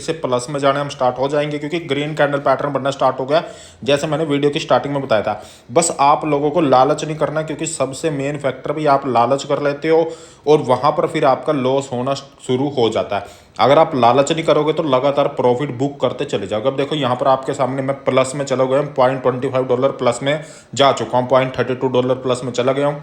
से प्लस में जाने हम स्टार्ट हो जाएंगे, क्योंकि ग्रीन कैंडल पैटर्न बनना स्टार्ट हो गया जैसे मैंने वीडियो की स्टार्टिंग में बताया था। बस आप लोगों को लालच नहीं करना, क्योंकि सबसे मेन फैक्टर भी आप लालच कर लेते हो और वहां पर फिर आपका लॉस होना शुरू हो जाता है। अगर आप लालच नहीं करोगे तो लगातार प्रॉफिट बुक करते चले जाओगे। अब देखो यहाँ पर आपके सामने मैं प्लस में चला गया हूँ, $0.25 प्लस में जा चुका हूँ, $0.32 प्लस में चला गया हूँ,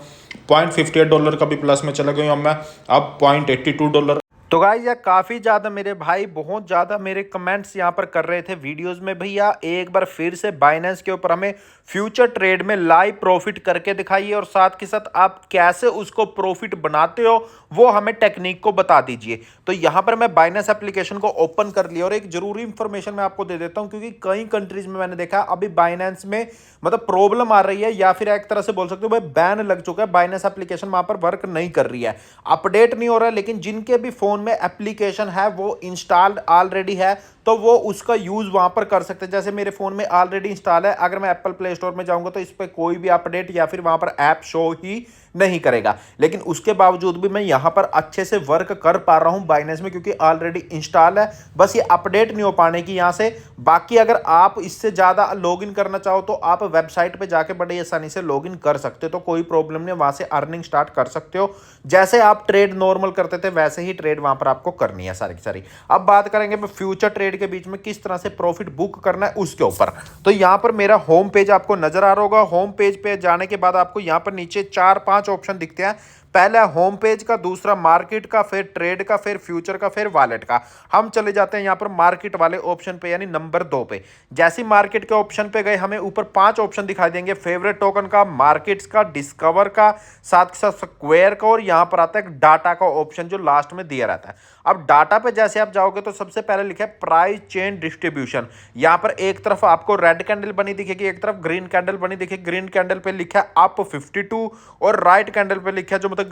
$0.58 का भी प्लस में चला गया हूँ मैं, अब $0.82। तो गाइस यार काफ़ी ज़्यादा मेरे भाई बहुत ज़्यादा मेरे कमेंट्स यहाँ पर कर रहे थे वीडियोस में, भैया एक बार फिर से बाइनेंस के ऊपर हमें फ्यूचर ट्रेड में लाइव प्रॉफिट करके दिखाइए और साथ के साथ आप कैसे उसको प्रॉफिट बनाते हो वो हमें टेक्निक को बता दीजिए। तो यहाँ पर मैं बाइनेंस एप्लीकेशन को ओपन कर लिया और एक जरूरी इंफॉर्मेशन मैं आपको दे देता हूँ, क्योंकि कई कंट्रीज में मैंने देखा अभी बाइनेंस में मतलब प्रॉब्लम आ रही है, या फिर एक तरह से बोल सकते हो भाई बैन लग चुका है, बाइनेंस एप्लीकेशन वहां पर वर्क नहीं कर रही है, अपडेट नहीं हो रहा है। लेकिन जिनके भी फोन में एप्लीकेशन है वो इंस्टॉल्ड ऑलरेडी है तो वो उसका यूज वहां पर कर सकते हैं। जैसे मेरे फोन में ऑलरेडी इंस्टॉल है, अगर मैं एप्पल प्ले स्टोर में जाऊंगा तो इस पर कोई भी अपडेट या फिर वहां पर ऐप शो ही नहीं करेगा, लेकिन उसके बावजूद भी मैं यहां पर अच्छे से वर्क कर पा रहा हूं बाइनेंस में, क्योंकि ऑलरेडी इंस्टॉल है, बस ये अपडेट नहीं हो पाने की यहां से। बाकी अगर आप इससे ज्यादा लॉगिन करना चाहो तो आप वेबसाइट पे जाके बड़े आसानी से लॉगिन कर सकते हो, तो कोई प्रॉब्लम नहीं, वहां से अर्निंग स्टार्ट कर सकते हो। जैसे आप ट्रेड नॉर्मल करते थे वैसे ही ट्रेड वहां पर आपको करनी है सारी की सारी। अब बात करेंगे फ्यूचर ट्रेड के बीच में किस तरह से प्रॉफिट बुक करना है उसके ऊपर। तो यहां पर मेरा होम पेज आपको नजर आ रहा होगा, होम पेज पे जाने के बाद आपको यहां पर नीचे 4-5 ऑप्शन दिखते हैं। पहला होम पेज का, दूसरा मार्केट का, फिर ट्रेड का, फिर फ्यूचर का, फिर वॉलेट का। हम चले जाते हैं यहां पर मार्केट वाले ऑप्शन पे, यानी नंबर 2 पे। जैसे मार्केट के ऑप्शन पे गए हमें ऊपर 5 ऑप्शन दिखाई देंगे, फेवरेट टोकन का, मार्केट्स का, डिस्कवर का, साथ के साथ स्क्वायर का, और यहां पर आता है डाटा का ऑप्शन जो लास्ट में दिया रहता है। अब डाटा पे जैसे आप जाओगे तो सबसे पहले लिखा है प्राइस चेन डिस्ट्रीब्यूशन। यहां पर एक तरफ आपको रेड कैंडल बनी दिखेगी, एक तरफ ग्रीन कैंडल बनी दिखेगी। ग्रीन कैंडल पे लिखा है अप 52 और राइट कैंडल पे लिखा है जो मतलब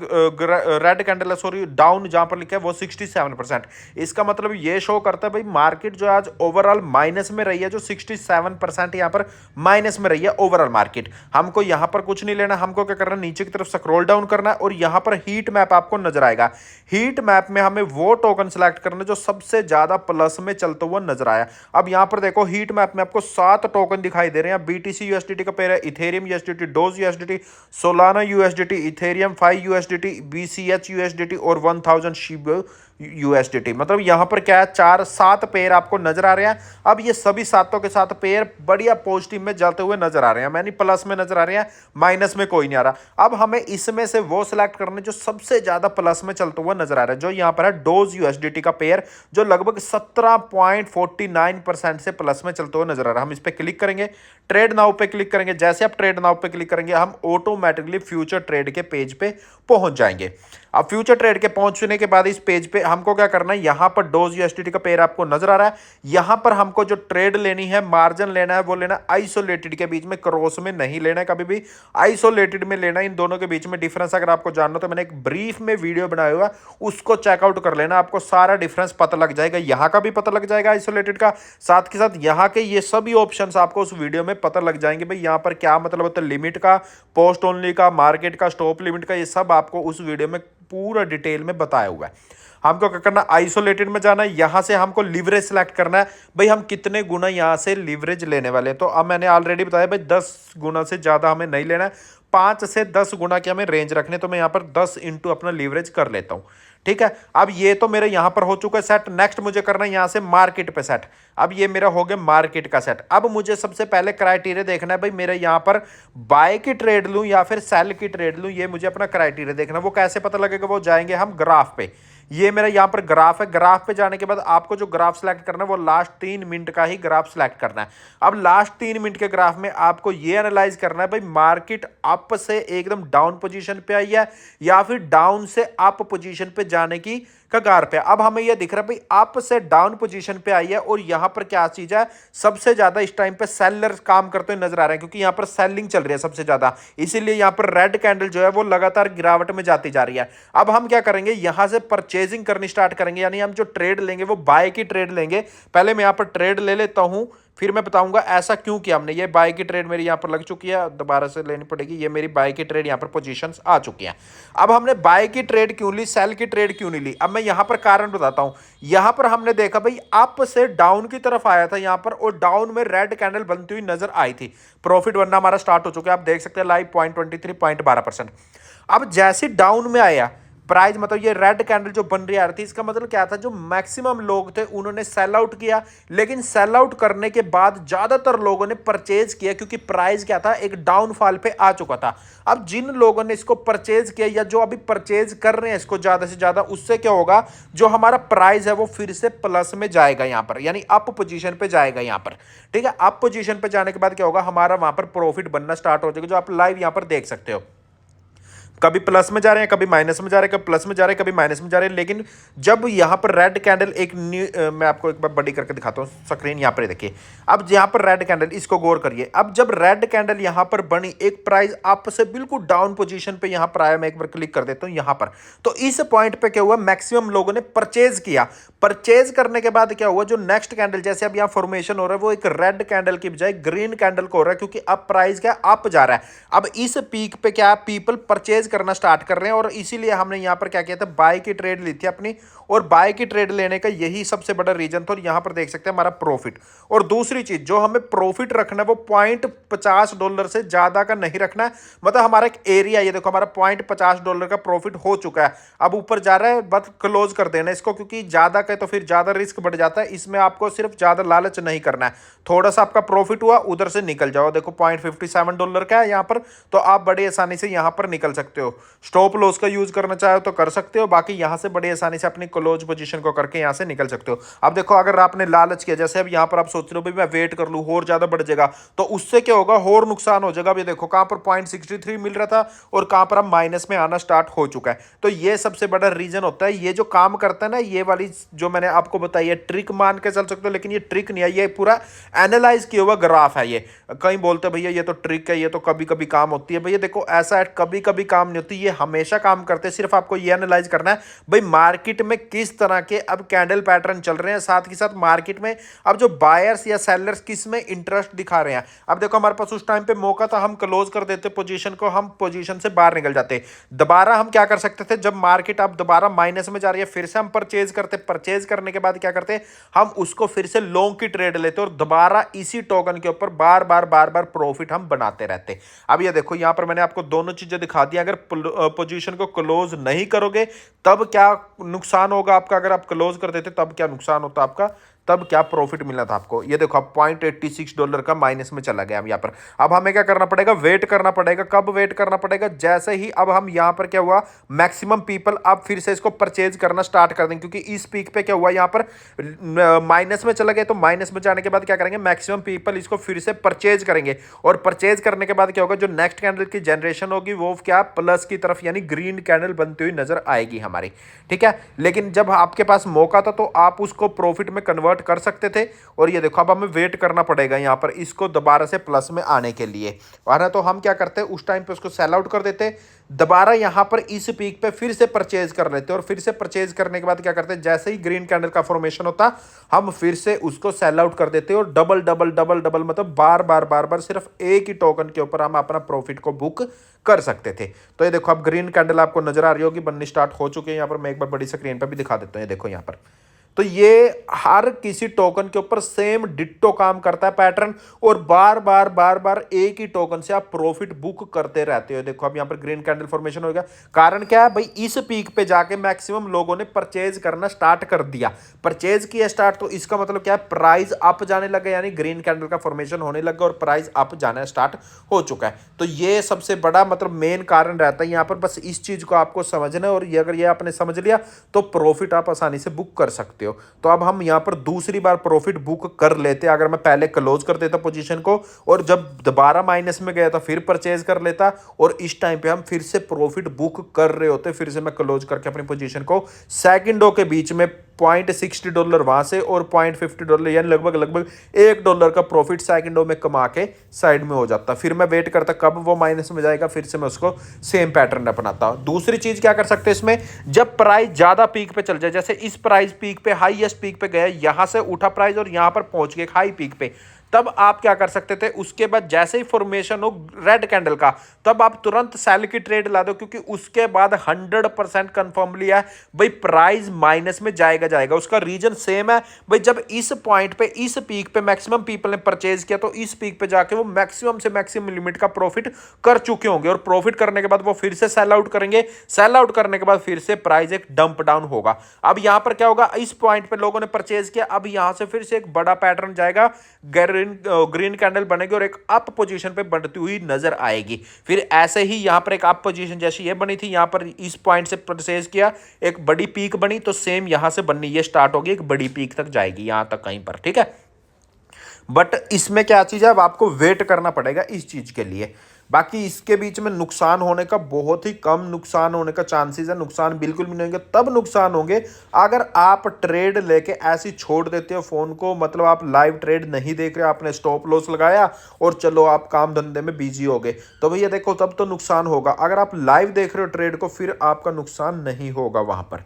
रेड कैंडल है सॉरी डाउन, जहां पर लिखा है वो 67%। इसका मतलब ये शो करता है भाई मार्केट जो आज ओवरऑल माइनस में रही है, जो 67% यहां पर माइनस में रही है ओवरऑल मार्केट। हमको यहां पर कुछ नहीं लेना, हमको क्या करना है नीचे की तरफ स्क्रॉल डाउन करना है और यहां पर हीट मैप आपको नजर आएगा। हीट मैप में हमें वो टोकन सेलेक्ट करना जो सबसे ज्यादा प्लस में चलता हुआ नजर आया। अब यहां पर देखो हीट मैप में आपको 7 टोकन दिखाई दे रहे हैं। बीटीसी यूएसडीटी का पेयर है, Ethereum USDT, dose USDT, Solana USDT, Ethereum 5 USDT, BCH USDT और 1000 शिबा यूएसडीटी। मतलब यहां पर क्या है 4-7 पेयर आपको नजर आ रहे हैं। अब ये सभी सातों के साथ पेयर बढ़िया पॉजिटिव में जाते हुए नजर आ रहे हैं, यानी प्लस में नजर आ रहे हैं, माइनस में कोई नहीं आ रहा। अब हमें इसमें से वो सिलेक्ट करने जो सबसे ज्यादा प्लस में चलता हुआ नजर आ रहा है, जो यहां पर है डोज यूएसडीटी का पेयर, जो लगभग 17.49% से प्लस में चलते हुए नजर आ रहा है। हम इस पर क्लिक करेंगे, ट्रेड नाउ पे क्लिक करेंगे। जैसे आप ट्रेड नाउ पे क्लिक करेंगे हम ऑटोमेटिकली फ्यूचर ट्रेड के पेज पे पहुंच जाएंगे। अब फ्यूचर ट्रेड के पहुंचने के बाद इस पेज पे हमको क्या करना है, यहां पर डोज यूएसडीटी का पेयर आपको नजर आ रहा है। यहां पर हमको जो ट्रेड लेनी है, मार्जिन लेना है, वो लेना आइसोलेटेड के बीच में, क्रॉस में नहीं लेना है कभी भी, आइसोलेटेड में लेना है। इन दोनों के बीच में डिफरेंस अगर आपको जानना तो मैंने एक ब्रीफ में वीडियो बनाया हुआ, उसको चेकआउट कर लेना, आपको सारा डिफरेंस पता लग जाएगा। यहां का भी पता लग जाएगा आइसोलेटेड का, साथ के साथ यहां के ये सभी ऑप्शंस आपको उस वीडियो में पता लग जाएंगे। भाई यहां पर क्या मतलब होता है लिमिट का, पोस्ट ओनली का, मार्केट का, स्टॉप लिमिट का, ये सब आपको उस वीडियो में पूरा डिटेल में बताया हुआ है। हमको क्या करना, आइसोलेटेड में जाना है, यहां से हमको लिवरेज सेलेक्ट करना है। भाई हम कितने गुना यहां से लिवरेज लेने वाले हैं, तो अब मैंने ऑलरेडी बताया भाई 10 गुना से ज्यादा हमें नहीं लेना है, 5 से 10 गुना की हमें रेंज रखने, तो मैं यहां पर 10 इंटू अपना लिवरेज कर लेता हूं। ठीक है, अब ये तो मेरे यहां पर हो चुका है सेट। नेक्स्ट मुझे करना है यहां से मार्केट पे सेट। अब ये मेरा हो गया मार्केट का सेट। अब मुझे सबसे पहले क्राइटेरिया देखना है भाई मेरे यहां पर बाय की ट्रेड लूं या फिर सेल की ट्रेड लूं, ये मुझे अपना क्राइटेरिया देखना। वो कैसे पता लगेगा, वो जाएंगे हम ग्राफ पे। ये मेरा यहां पर ग्राफ है, ग्राफ पे जाने के बाद आपको जो ग्राफ सेलेक्ट करना है वो लास्ट 3 मिनट का ही ग्राफ सेलेक्ट करना है। अब लास्ट 3 मिनट के ग्राफ में आपको ये एनालाइज करना है भाई मार्केट अप से एकदम डाउन पोजीशन पे आई है या फिर डाउन से अप पोजीशन पे जाने की कगार पे। अब हमें यह दिख रहा है भाई अप से डाउन पोजीशन पे आई है, और यहां पर क्या चीज है, सबसे ज्यादा इस टाइम पे सेलर काम करते हुए नजर आ रहे हैं, क्योंकि यहां पर सेलिंग चल रही है सबसे ज्यादा, इसीलिए यहां पर रेड कैंडल जो है वो लगातार गिरावट में जाती जा रही है। अब हम क्या करेंगे, यहां से परचेजिंग करनी स्टार्ट करेंगे, यानी हम जो ट्रेड लेंगे वो बाय की ट्रेड लेंगे। पहले मैं यहां पर ट्रेड ले लेता हूं, फिर मैं बताऊंगा ऐसा क्यों किया हमने। ये बाय की ट्रेड मेरी यहाँ पर लग चुकी है, दोबारा से लेनी पड़ेगी। ये मेरी बाय की ट्रेड यहाँ पर पोजीशंस आ चुकी हैं। अब हमने बाय की ट्रेड क्यों ली, सेल की ट्रेड क्यों नहीं ली, अब मैं यहाँ पर कारण बताता हूँ। यहाँ पर हमने देखा भाई अप से डाउन की तरफ आया था यहाँ पर, और डाउन में रेड कैंडल बनती हुई नजर आई थी, प्रॉफिट बनना हमारा स्टार्ट हो चुका है। आप देख सकते हैं लाइव 0.23 अब जैसे डाउन में आया प्राइस, मतलब ये रेड कैंडल जो बन रही आ रही थी, इसका मतलब क्या था, जो मैक्सिमम लोग थे उन्होंने सेल आउट किया। लेकिन सेल आउट करने के बाद ज्यादातर लोगों ने परचेज किया, क्योंकि प्राइस क्या था, एक डाउनफॉल पे आ चुका था। अब जिन लोगों ने इसको परचेज किया या जो अभी परचेज कर रहे हैं इसको ज्यादा से ज्यादा, उससे क्या होगा, जो हमारा प्राइस है वो फिर से प्लस में जाएगा यहां पर, यानी अप पोजीशन पे जाएगा यहां पर। ठीक है, अप पोजीशन पे जाने के बाद क्या होगा, हमारा वहां पर प्रॉफिट बनना स्टार्ट हो जाएगा, जो आप लाइव यहां पर देख सकते हो। कभी प्लस में जा रहे हैं, कभी माइनस में जा रहे हैं, कभी प्लस में जा रहे हैं, कभी माइनस में जा रहे हैं। लेकिन जब यहाँ पर रेड कैंडल एक मैं आपको एक बार बड़ी करके दिखाता हूँ स्क्रीन, यहाँ पर देखिए। अब यहाँ पर रेड कैंडल, इसको गौर करिए। अब जब रेड कैंडल यहाँ पर बनी, एक प्राइस अप से बिल्कुल डाउन पोजीशन पे यहाँ पर आया, मैं एक बार क्लिक कर देता हूँ यहाँ पर, तो इस पॉइंट पे क्या हुआ, मैक्सिमम लोगों ने परचेज किया। परचेज करने के बाद क्या हुआ, जो नेक्स्ट कैंडल जैसे अब यहाँ फॉर्मेशन हो रहा है, वो एक रेड कैंडल की बजाय ग्रीन कैंडल को हो रहा है, क्योंकि अब प्राइस क्या अप जा रहा है। अब इस पीक पे क्या पीपल परचेज करना स्टार्ट कर रहे हैं, और इसीलिए हमने यहां पर क्या किया था, बाय की ट्रेड ली थी अपनी। और बाय की ट्रेड लेने का यही सबसे बड़ा रीजन था, और यहां पर देख सकते हैं हमारा प्रॉफिट। और दूसरी चीज जो हमें प्रॉफिट रखना है वो $0.50 से ज्यादा का नहीं रखना है। मतलब हमारा एक एरिया, ये देखो हमारा $0.50 का प्रॉफिट हो चुका है, अब ऊपर जा रहा है, बस क्लोज कर देना इसको, क्योंकि ज्यादा का तो फिर ज्यादा रिस्क बढ़ जाता है। इसमें आपको सिर्फ ज्यादा लालच नहीं करना है, थोड़ा सा आपका प्रॉफिट हुआ उधर से निकल जाओ। देखो $0.57 का है यहाँ पर, तो आप बड़ी आसानी से यहाँ पर निकल सकते हो। स्टॉप लॉस का यूज करना चाहो तो कर सकते हो, बाकी यहाँ से बड़ी आसानी से अपनी क्लोज पोजीशन को करके यहाँ से निकल सकते हो। अब देखो अगर आपने लालच किया, जैसे अब यहाँ पर आप सोच रहे हो भाई मैं वेट कर लूँ और ज्यादा बढ़ जाएगा, तो उससे क्या होगा, और नुकसान हो जाएगा। अब ये देखो कहाँ पर 0.63 मिल रहा था और कहाँ पर अब माइनस में आना स्टार्ट हो चुका है। तो ये सबसे बड़ा रीजन होता है। ये जो काम करता है ना, ये वाली जो मैंने आपको बताई है, ट्रिक मान के चल सकते हो, लेकिन ये ट्रिक नहीं है, ये पूरा एनालाइज किया हुआ ग्राफ है। ये कहीं बोलते भैया ये तो ट्रिक है, ये तो कभी कभी काम होती है। भैया देखो ऐसा है, कभी कभी काम नहीं होती, ये हमेशा काम करते हैं। सिर्फ आपको ये एनालाइज करना है भाई मार्केट में किस तरह के अब कैंडल पैटर्न चल रहे हैं, साथ ही साथ मार्केट में अब जो बायर्स या सेलर्स किस में इंटरेस्ट दिखा रहे हैं। अब देखो हमारे पास उस टाइम पे मौका था, हम क्लोज कर देते पोजीशन को, हम पोजीशन से बाहर निकल जाते। दोबारा हम क्या कर सकते थे, जब मार्केट अब दोबारा माइनस में जा रही है, फिर से हम परचेज करते। परचेज करने के बाद क्या करते, हम उसको फिर से लॉन्ग की ट्रेड लेते और दोबारा इसी टोकन के ऊपर बार बार प्रॉफिट हम बनाते रहते। अब ये देखो यहां पर मैंने आपको दोनों चीजें दिखा दी। अगर पोजीशन को क्लोज नहीं करोगे तब क्या नुकसान होगा आपका, अगर आप क्लोज कर देते तब क्या नुकसान होता आपका, तब क्या प्रॉफिट मिलना था आपको। ये देखो अब $0.86 का माइनस में चला गया हम यहाँ पर। अब हमें क्या करना पड़ेगा, वेट करना पड़ेगा। कब वेट करना पड़ेगा, जैसे ही अब हम यहाँ पर क्या हुआ, मैक्सिमम पीपल अब फिर से इसको परचेज करना स्टार्ट कर देंगे, क्योंकि इस पीक पे क्या हुआ, यहाँ पर माइनस में चला गया। तो माइनस में जाने के बाद क्या करेंगे, मैक्सिमम पीपल इसको फिर से परचेज करेंगे, और परचेज करने के बाद क्या होगा, जो नेक्स्ट कैंडल की जनरेशन होगी वो क्या प्लस की तरफ, यानी ग्रीन कैंडल बनती हुई नजर आएगी हमारी। ठीक है, लेकिन जब आपके पास मौका था तो आप उसको प्रॉफिट में कन्वर्ट कर सकते थे। और ये देखो अब हमें वेट करना पड़ेगा यहाँ पर इसको दोबारा से प्लस में आने के लिए, वरना तो हम क्या करते हैं, उस टाइम पे उसको सेल आउट कर देते, दोबारा यहाँ पर इस पीक पे फिर से परचेज कर लेते, और फिर से परचेज करने के बाद क्या करते हैं, जैसे ही ग्रीन कैंडल का फॉर्मेशन होता हम फिर से उसको सेल आउट कर देते, और डबल डबल डबल डबल मतलब बार बार सिर्फ एक ही टोकन के ऊपर हम अपना प्रॉफिट को बुक कर सकते थे। तो ये देखो अब ग्रीन कैंडल आपको नजर आ रही होगी, बननी स्टार्ट हो चुकी है। यहाँ पर मैं एक बार बड़ी स्क्रीन पर भी दिखा देता हूँ, ये देखो यहाँ पर। तो ये हर किसी टोकन के ऊपर सेम डिट्टो काम करता है पैटर्न, और बार बार एक ही टोकन से आप प्रॉफिट बुक करते रहते हो। देखो अब यहाँ पर ग्रीन कैंडल फॉर्मेशन हो गया। कारण क्या है भाई, इस पीक पे जाके मैक्सिमम लोगों ने परचेज करना स्टार्ट कर दिया। परचेज किया स्टार्ट, तो इसका मतलब क्या है, प्राइस अप जाने लगा, यानी ग्रीन कैंडल का फॉर्मेशन होने लगा और प्राइस अप जाना स्टार्ट हो चुका है। तो ये सबसे बड़ा मतलब मेन कारण रहता है यहाँ पर। बस इस चीज को आपको समझना है, और ये अगर ये आपने समझ लिया तो प्रॉफिट आप आसानी से बुक कर सकते हो। तो अब हम यहां पर दूसरी बार प्रॉफिट बुक कर लेते। अगर मैं पहले क्लोज कर देता पोजीशन को, और जब दोबारा माइनस में गया था फिर परचेज कर लेता, और इस टाइम पे हम फिर से प्रॉफिट बुक कर रहे होते। फिर से मैं क्लोज करके अपनी पोजीशन को सेकंडों के बीच में $0.60 वहां से और $0.50 यानी लगभग $1 का प्रॉफिट सेकंडों में कमा के साइड में हो जाता। फिर मैं वेट करता कब वो माइनस में जाएगा, फिर से मैं उसको सेम पैटर्न अपनाता। दूसरी चीज क्या कर सकते हैं इसमें, जब प्राइस ज्यादा पीक पे चल जाए, जैसे इस प्राइस पीक पे हाईएस्ट पीक पे गया, यहां से उठा प्राइस और यहां पर पहुंच गया हाई पीक पे, तब आप क्या कर सकते थे, उसके बाद जैसे ही फॉर्मेशन हो रेड कैंडल का, तब आप तुरंत सेल की ट्रेड ला दो, क्योंकि उसके बाद 100% कंफर्म लिया है भाई प्राइस माइनस में जाएगा। उसका रीजन सेम है भाई, जब इस पॉइंट पे, इस पीक पे मैक्सिमम पीपल ने परचेज किया, तो इस पीक पे जाके वो मैक्सिमम से मैक्सिमम लिमिट का प्रॉफिट कर चुके होंगे, और प्रॉफिट करने के बाद वो फिर से सेल आउट करेंगे। सेल आउट करने के बाद फिर से प्राइस एक डंप डाउन होगा। अब यहां पर क्या होगा, इस पॉइंट पे लोगों ने परचेज किया, अब यहां से फिर से एक बड़ा पैटर्न जाएगा, ग्रीन कैंडल बनेगी और एक अप पोजीशन पे बढ़ती हुई नजर आएगी। फिर ऐसे ही यहां पर एक अप पोजीशन जैसी ये बनी थी, यहां पर इस पॉइंट से परचेज किया, एक बड़ी पीक बनी, तो सेम यहां से बननी ये स्टार्ट होगी, एक बड़ी पीक तक जाएगी यहां तक कहीं पर, ठीक है। बट इसमें क्या चीज है, अब आपको वेट करना पड़ेगा इस चीज के लिए। बाकी इसके बीच में नुकसान होने का बहुत ही कम नुकसान होने का चांसेस है, नुकसान बिल्कुल भी नहीं होंगे। तब नुकसान होंगे अगर आप ट्रेड लेके ऐसे छोड़ देते हो फोन को, मतलब आप लाइव ट्रेड नहीं देख रहे, आपने स्टॉप लॉस लगाया और चलो आप काम धंधे में बिजी हो गए, तो भैया देखो तब तो नुकसान होगा। अगर आप लाइव देख रहे हो ट्रेड को, फिर आपका नुकसान नहीं होगा वहां पर,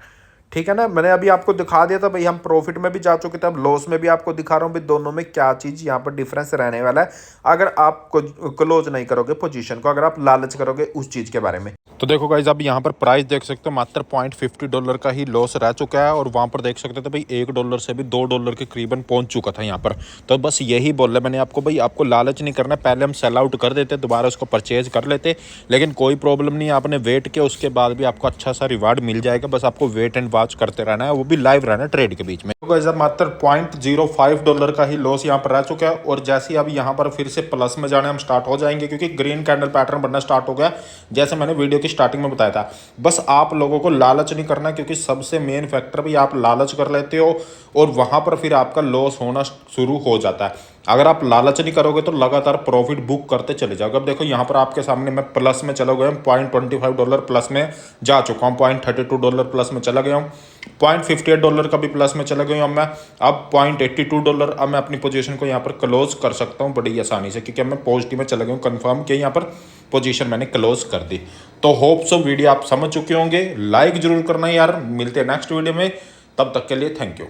ठीक है ना। मैंने अभी आपको दिखा दिया था भाई, हम प्रॉफिट में भी जा चुके थे, अब लॉस में भी आपको दिखा रहा हूँ भाई, दोनों में क्या चीज़ यहाँ पर डिफरेंस रहने वाला है अगर आप क्लोज नहीं करोगे पोजीशन को, अगर आप लालच करोगे उस चीज़ के बारे में। तो देखो गाइज, अब यहाँ पर प्राइस देख सकते हो, मात्र $0.50 का ही लॉस रह चुका है, और वहाँ पर देख सकते थे भाई $1 से भी $2 के करीबन पहुँच चुका था यहाँ पर। तो बस यही बोला मैंने आपको भाई, आपको लालच नहीं करना, पहले हम सेल आउट कर देते, दोबारा उसको परचेज कर लेते, लेकिन कोई प्रॉब्लम नहीं, आपने वेट किया, उसके बाद भी आपको अच्छा सा रिवार्ड मिल जाएगा। बस आपको वेट एंड वॉच करते रहना है, वो भी लाइव रहना है ट्रेड के बीच में। तो गाइस, अब मात्र $0.05 का ही लॉस यहाँ पर रह चुका है, और जैसे ही अब यहाँ पर फिर से प्लस में जाने हम स्टार्ट हो जाएंगे, क्योंकि ग्रीन कैंडल पैटर्न बनना स्टार्ट हो गया, जैसे मैंने वीडियो की स्टार्टिंग में बताया था। बस आप लोगों को लालच नहीं करना, क्योंकि सबसे मेन फैक्टर भी आप लालच कर लेते हो और वहां पर फिर आपका लॉस होना शुरू हो जाता है। अगर आप लालच नहीं करोगे तो लगातार प्रॉफिट बुक करते चले जाओगे। अब देखो यहाँ पर आपके सामने मैं प्लस में चला गया हूँ, $0.25 प्लस में जा चुका हूँ, $0.32 प्लस में चला गया हूँ, $0.58 का भी प्लस में चला गया हूँ मैं। अब $0.82 अब मैं अपनी पोजीशन को यहाँ पर क्लोज कर सकता हूँ बड़ी आसानी से, क्योंकि मैं पॉजिटिव में चला गया हूँ, कन्फर्म किया, यहाँ पर पोजीशन मैंने क्लोज कर दी। तो होप सो वीडियो आप समझ चुके होंगे, लाइक जरूर करना यार। मिलते हैं नेक्स्ट वीडियो में, तब तक के लिए थैंक यू।